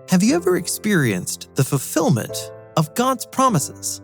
Have you ever experienced the fulfillment of God's promises?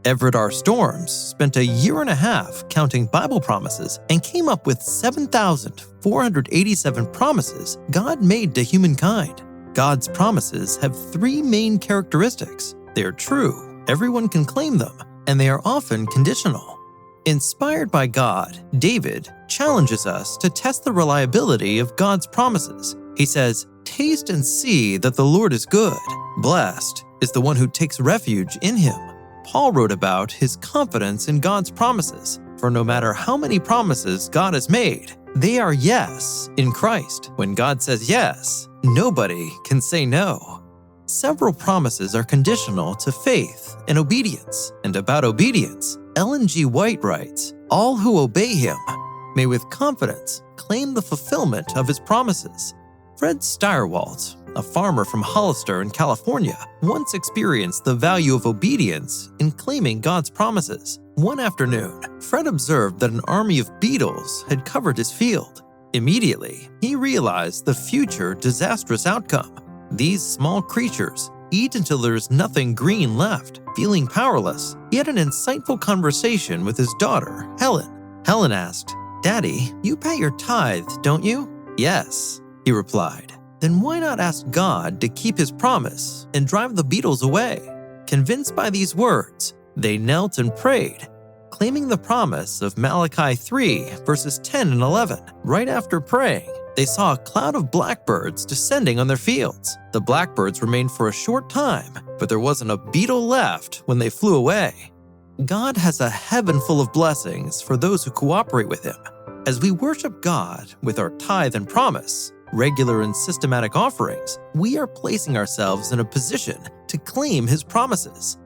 Everett R. Storms spent 1.5 years counting Bible promises and came up with 7,487 promises God made to humankind. God's promises have 3 main characteristics. They are true, everyone can claim them, and they are often conditional. Inspired by God, David challenges us to test the reliability of God's promises. He says, "Taste and see that the Lord is good. Blessed is the one who takes refuge in him." Paul wrote about his confidence in God's promises, for no matter how many promises God has made, they are yes in Christ. When God says yes, nobody can say no. Several promises are conditional to faith and obedience. And about obedience, Ellen G. White writes, "All who obey him may with confidence claim the fulfillment of his promises." Fred Steyerwalt, a farmer from Hollister in California, once experienced the value of obedience in claiming God's promises. One afternoon, Fred observed that an army of beetles had covered his field. Immediately, he realized the future disastrous outcome. These small creatures eat until there is nothing green left. Feeling powerless, he had an insightful conversation with his daughter, Helen. Helen asked, "Daddy, you pay your tithe, don't you?" "Yes," he replied. "Then why not ask God to keep his promise and drive the beetles away?" Convinced by these words, they knelt and prayed, claiming the promise of Malachi 3, verses 10 and 11. Right after praying, they saw a cloud of blackbirds descending on their fields. The blackbirds remained for a short time, but there wasn't a beetle left when they flew away. God has a heaven full of blessings for those who cooperate with him. As we worship God with our tithe and promise, regular and systematic offerings, we are placing ourselves in a position to claim his promises.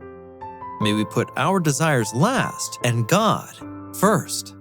May we put our desires last and God first.